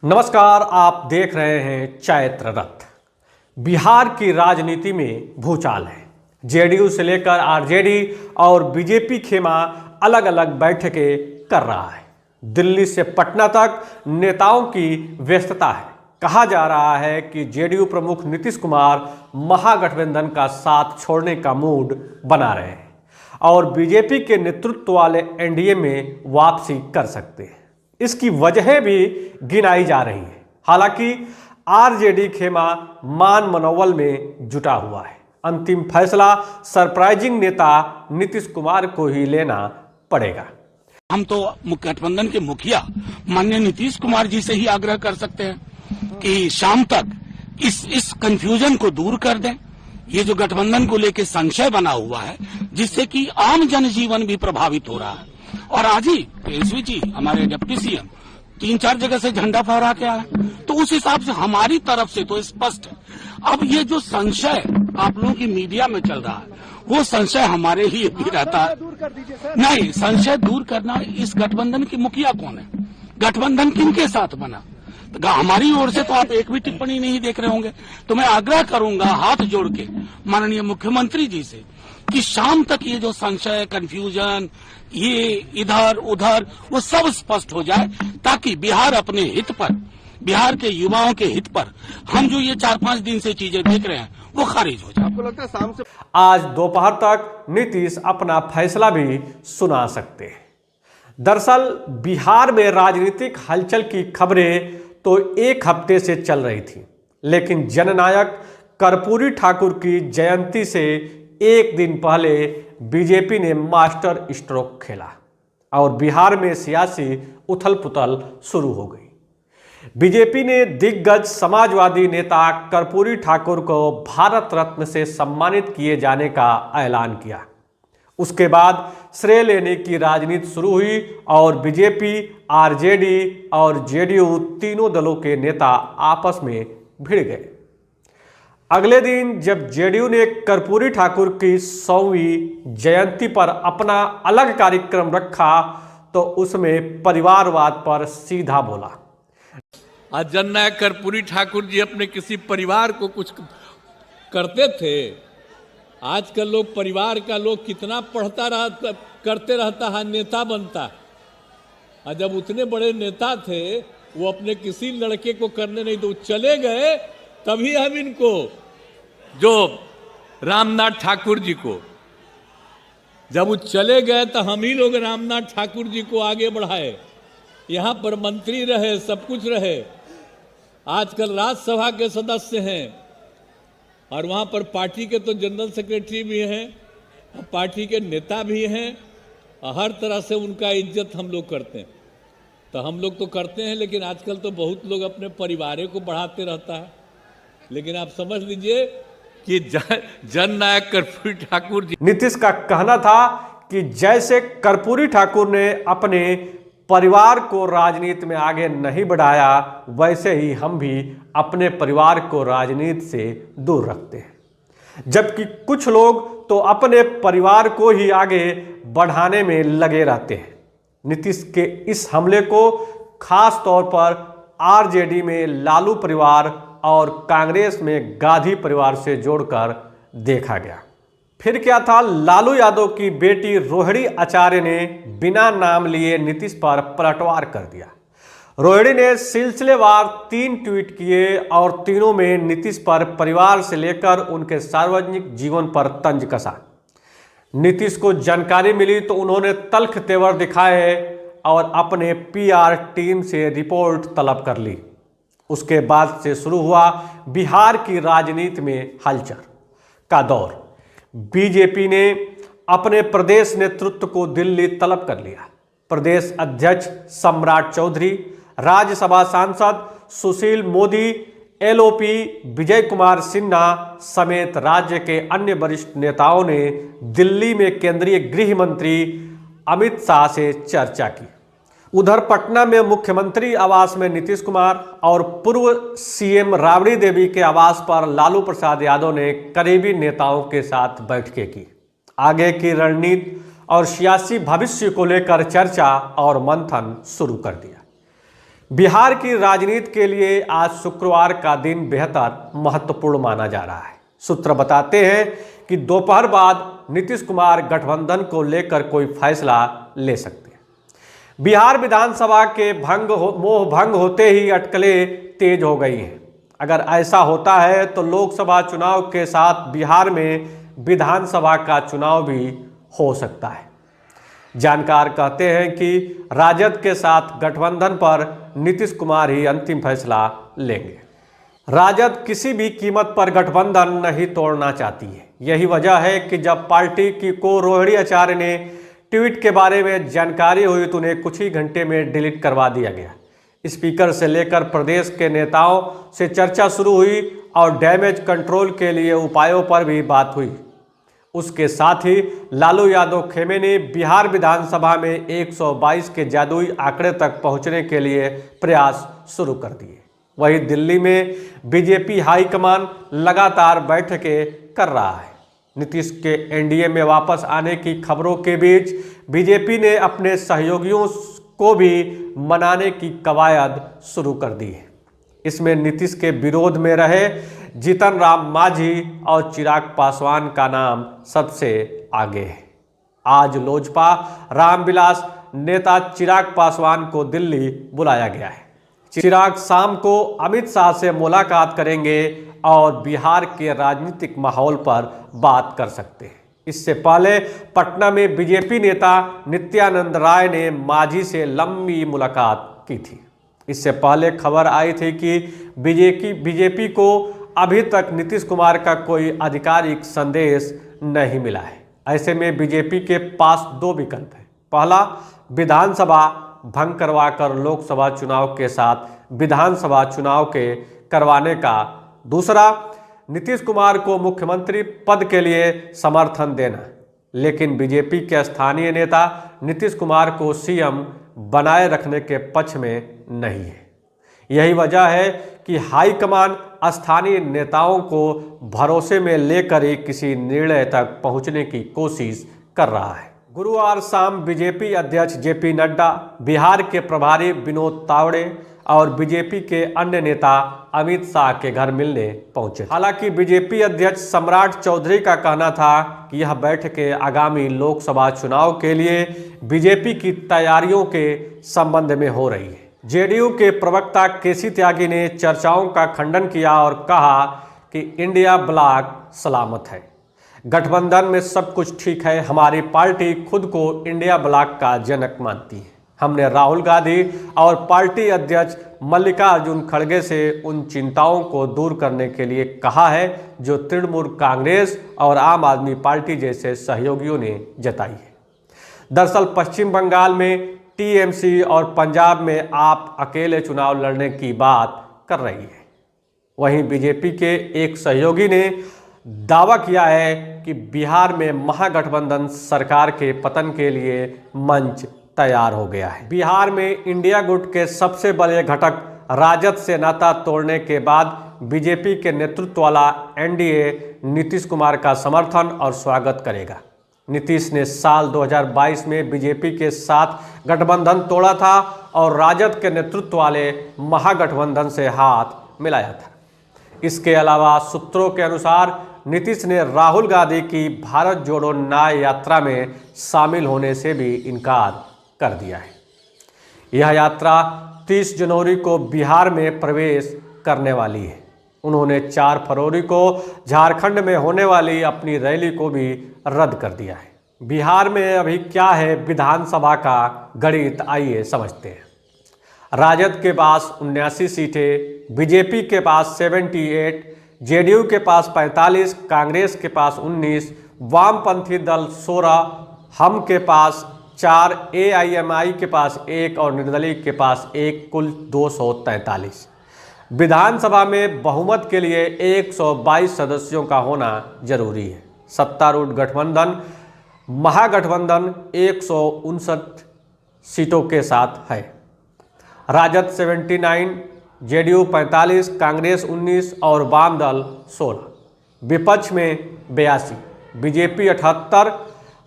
नमस्कार, आप देख रहे हैं चैत्र रथ। बिहार की राजनीति में भूचाल है। जेडीयू से लेकर आरजेडी और बीजेपी खेमा अलग अलग बैठकें कर रहा है। दिल्ली से पटना तक नेताओं की व्यस्तता है। कहा जा रहा है कि जेडीयू प्रमुख नीतीश कुमार महागठबंधन का साथ छोड़ने का मूड बना रहे हैं और बीजेपी के नेतृत्व वाले एनडीए में वापसी कर सकते हैं। इसकी वजहें भी गिनाई जा रही हैं। हालांकि आरजेडी खेमा मान मनोबल में जुटा हुआ है। अंतिम फैसला सरप्राइजिंग नेता नीतीश कुमार को ही लेना पड़ेगा। हम तो गठबंधन के मुखिया माननीय नीतीश कुमार जी से ही आग्रह कर सकते हैं कि शाम तक इस कंफ्यूजन को दूर कर दें। ये जो गठबंधन को लेकर संशय बना हुआ है, जिससे कि आम जनजीवन भी प्रभावित हो रहा है। और आज ही तेजस्वी जी हमारे डिप्टी सीएम 3-4 जगह से झंडा फहरा के आए, तो उस हिसाब से हमारी तरफ से तो स्पष्ट है। अब ये जो संशय आप लोगों की मीडिया में चल रहा है, वो संशय हमारे लिए भी रहता है। नहीं, संशय दूर करना, इस गठबंधन की मुखिया कौन है, गठबंधन किनके साथ बना, तो हमारी ओर से तो आप एक भी टिप्पणी नहीं देख रहे होंगे। तो मैं आग्रह करूंगा हाथ जोड़ के माननीय मुख्यमंत्री जी से कि शाम तक ये जो संशय, कंफ्यूजन, ये इधर उधर, वो सब स्पष्ट हो जाए, ताकि बिहार अपने हित पर, बिहार के युवाओं के हित पर हम जो ये 4-5 दिन से चीजें देख रहे हैं वो खारिज हो जाए। आपको लगता है शाम से आज दोपहर तक नीतीश अपना फैसला भी सुना सकते हैं। दरअसल बिहार में राजनीतिक हलचल की खबरें तो एक हफ्ते से चल रही थी, लेकिन जननायक कर्पूरी ठाकुर की जयंती से एक दिन पहले बीजेपी ने मास्टर स्ट्रोक खेला और बिहार में सियासी उथल पुथल शुरू हो गई। बीजेपी ने दिग्गज समाजवादी नेता कर्पूरी ठाकुर को भारत रत्न से सम्मानित किए जाने का ऐलान किया। उसके बाद श्रेय लेने की राजनीति शुरू हुई और बीजेपी, आरजेडी और जेडीयू तीनों दलों के नेता आपस में भिड़ गए। अगले दिन जब जेडीयू ने कर्पूरी ठाकुर की 100वीं जयंती पर अपना अलग कार्यक्रम रखा, तो उसमें परिवारवाद पर सीधा बोला। आज जननायक कर्पूरी ठाकुर जी अपने किसी परिवार को कुछ करते थे। आजकल लोग परिवार का लोग कितना करते रहता है, नेता बनता। और जब उतने बड़े नेता थे, वो अपने किसी लड़के को करने नहीं तो चले गए। तभी हम इनको, जो रामनाथ ठाकुर जी को, जब वो चले गए तो हम ही लोग रामनाथ ठाकुर जी को आगे बढ़ाए। यहाँ पर मंत्री रहे, सब कुछ रहे। आजकल राज्यसभा के सदस्य हैं और वहाँ पर पार्टी के तो जनरल सेक्रेटरी भी हैं, पार्टी के नेता भी हैं। हर तरह से उनका इज्जत हम लोग करते हैं। तो हम लोग तो करते हैं, लेकिन आजकल तो बहुत लोग अपने परिवार को बढ़ाते रहता है। लेकिन आप समझ लीजिए कि जननायक कर्पूरी ठाकुर जी, नीतीश का कहना था कि जैसे कर्पूरी ठाकुर ने अपने परिवार को राजनीति में आगे नहीं बढ़ाया, वैसे ही हम भी अपने परिवार को राजनीति से दूर रखते हैं। जबकि कुछ लोग तो अपने परिवार को ही आगे बढ़ाने में लगे रहते हैं। नीतीश के इस हमले को खास तौर पर आरजेडी में लालू परिवार और कांग्रेस में गांधी परिवार से जोड़कर देखा गया। फिर क्या था, लालू यादव की बेटी रोहिणी आचार्य ने बिना नाम लिए नीतीश पर पलटवार कर दिया। रोहिणी ने सिलसिलेवार 3 ट्वीट किए और तीनों में नीतीश पर परिवार से लेकर उनके सार्वजनिक जीवन पर तंज कसा। नीतीश को जानकारी मिली तो उन्होंने तल्ख तेवर दिखाए और अपने पीआर टीम से रिपोर्ट तलब कर ली। उसके बाद से शुरू हुआ बिहार की राजनीति में हलचल का दौर। बीजेपी ने अपने प्रदेश नेतृत्व को दिल्ली तलब कर लिया। प्रदेश अध्यक्ष सम्राट चौधरी, राज्यसभा सांसद सुशील मोदी, एलओपी विजय कुमार सिन्हा समेत राज्य के अन्य वरिष्ठ नेताओं ने दिल्ली में केंद्रीय गृह मंत्री अमित शाह से चर्चा की। उधर पटना में मुख्यमंत्री आवास में नीतीश कुमार और पूर्व सीएम राबड़ी देवी के आवास पर लालू प्रसाद यादव ने करीबी नेताओं के साथ बैठकें की। आगे की रणनीति और सियासी भविष्य को लेकर चर्चा और मंथन शुरू कर दिया। बिहार की राजनीति के लिए आज शुक्रवार का दिन बेहतर महत्वपूर्ण माना जा रहा है। सूत्र बताते हैं कि दोपहर बाद नीतीश कुमार गठबंधन को लेकर कोई फैसला ले सकते हैं। बिहार विधानसभा के मोह भंग होते ही अटकलें तेज हो गई हैं। अगर ऐसा होता है तो लोकसभा चुनाव के साथ बिहार में विधानसभा का चुनाव भी हो सकता है। जानकार कहते हैं कि राजद के साथ गठबंधन पर नीतीश कुमार ही अंतिम फैसला लेंगे। राजद किसी भी कीमत पर गठबंधन नहीं तोड़ना चाहती है। यही वजह है कि जब पार्टी को रोहिणी आचार्य ने ट्वीट के बारे में जानकारी हुई तो उन्हें कुछ ही घंटे में डिलीट करवा दिया गया। स्पीकर से लेकर प्रदेश के नेताओं से चर्चा शुरू हुई और डैमेज कंट्रोल के लिए उपायों पर भी बात हुई। उसके साथ ही लालू यादव खेमे ने बिहार विधानसभा में 122 के जादुई आंकड़े तक पहुंचने के लिए प्रयास शुरू कर दिए। वहीं दिल्ली में बीजेपी हाईकमान लगातार बैठकें कर रहा है। नीतीश के एनडीए में वापस आने की खबरों के बीच बीजेपी ने अपने सहयोगियों को भी मनाने की कवायद शुरू कर दी है। इसमें नीतीश के विरोध में रहे जीतन राम मांझी और चिराग पासवान का नाम सबसे आगे है। आज लोजपा रामविलास नेता चिराग पासवान को दिल्ली बुलाया गया है। चिराग शाम को अमित शाह से मुलाकात करेंगे और बिहार के राजनीतिक माहौल पर बात कर सकते हैं। इससे पहले पटना में बीजेपी नेता नित्यानंद राय ने मांझी से लंबी मुलाकात की थी। इससे पहले खबर आई थी कि बीजेपी को अभी तक नीतीश कुमार का कोई आधिकारिक संदेश नहीं मिला है। ऐसे में बीजेपी के पास दो विकल्प हैं। पहला, विधानसभा भंग करवाकर लोकसभा चुनाव के साथ विधानसभा चुनाव के करवाने का। दूसरा, नीतीश कुमार को मुख्यमंत्री पद के लिए समर्थन देना। लेकिन बीजेपी के स्थानीय नेता नीतीश कुमार को सीएम बनाए रखने के पक्ष में नहीं है। यही वजह है कि हाईकमान स्थानीय नेताओं को भरोसे में लेकर ही किसी निर्णय तक पहुंचने की कोशिश कर रहा है। गुरुवार शाम बीजेपी अध्यक्ष जेपी नड्डा, बिहार के प्रभारी विनोद तावड़े और बीजेपी के अन्य नेता अमित शाह के घर मिलने पहुंचे। हालांकि बीजेपी अध्यक्ष सम्राट चौधरी का कहना था कि यह बैठकें आगामी लोकसभा चुनाव के लिए बीजेपी की तैयारियों के संबंध में हो रही है। जेडीयू के प्रवक्ता केसी त्यागी ने चर्चाओं का खंडन किया और कहा कि इंडिया ब्लॉक सलामत है, गठबंधन में सब कुछ ठीक है। हमारी पार्टी खुद को इंडिया ब्लॉक का जनक मानती है। हमने राहुल गांधी और पार्टी अध्यक्ष मल्लिकार्जुन खड़गे से उन चिंताओं को दूर करने के लिए कहा है जो तृणमूल कांग्रेस और आम आदमी पार्टी जैसे सहयोगियों ने जताई है। दरअसल पश्चिम बंगाल में टीएमसी और पंजाब में आप अकेले चुनाव लड़ने की बात कर रही है। वहीं बीजेपी के एक सहयोगी ने दावा किया है कि बिहार में महागठबंधन सरकार के पतन के लिए मंच तैयार हो गया है। बिहार में इंडिया गुट के सबसे बड़े घटक राजद से नाता तोड़ने के बाद बीजेपी के नेतृत्व वाला एनडीए नीतीश कुमार का समर्थन और स्वागत करेगा। नीतीश ने साल 2022 में बीजेपी के साथ गठबंधन तोड़ा था और राजद के नेतृत्व वाले महागठबंधन से हाथ मिलाया था। इसके अलावा सूत्रों के अनुसार नीतीश ने राहुल गांधी की भारत जोड़ो न्याय यात्रा में शामिल होने से भी इनकार कर दिया है। यह यात्रा 30 जनवरी को बिहार में प्रवेश करने वाली है। उन्होंने 4 फरवरी को झारखंड में होने वाली अपनी रैली को भी रद्द कर दिया है। बिहार में अभी क्या है विधानसभा का गणित, आइए समझते हैं। राजद के पास 79 सीटें, बीजेपी के पास 78, जेडीयू के पास 45, कांग्रेस के पास 19, वामपंथी दल 16, हम के पास 4, एआईएमआई के पास 1 और निर्दलीय के पास 1, कुल 243। विधानसभा में बहुमत के लिए 122 सदस्यों का होना जरूरी है। सत्तारूढ़ गठबंधन महागठबंधन 159 सीटों के साथ है। राजद 79, जेडीयू 45, कांग्रेस 19 और वाम दल 16, विपक्ष में 82, बीजेपी 78,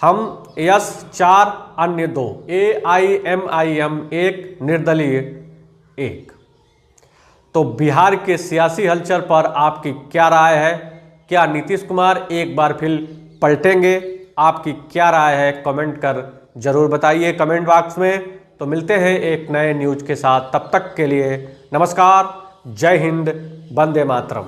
हम यस 4, अन्य 2, एआईएमआईएम 1, निर्दलीय 1। तो बिहार के सियासी हलचल पर आपकी क्या राय है? क्या नीतीश कुमार एक बार फिर पलटेंगे? आपकी क्या राय है? कमेंट कर जरूर बताइए कमेंट बॉक्स में। तो मिलते हैं एक नए न्यूज के साथ, तब तक के लिए नमस्कार, जय हिंद, वंदे मातरम।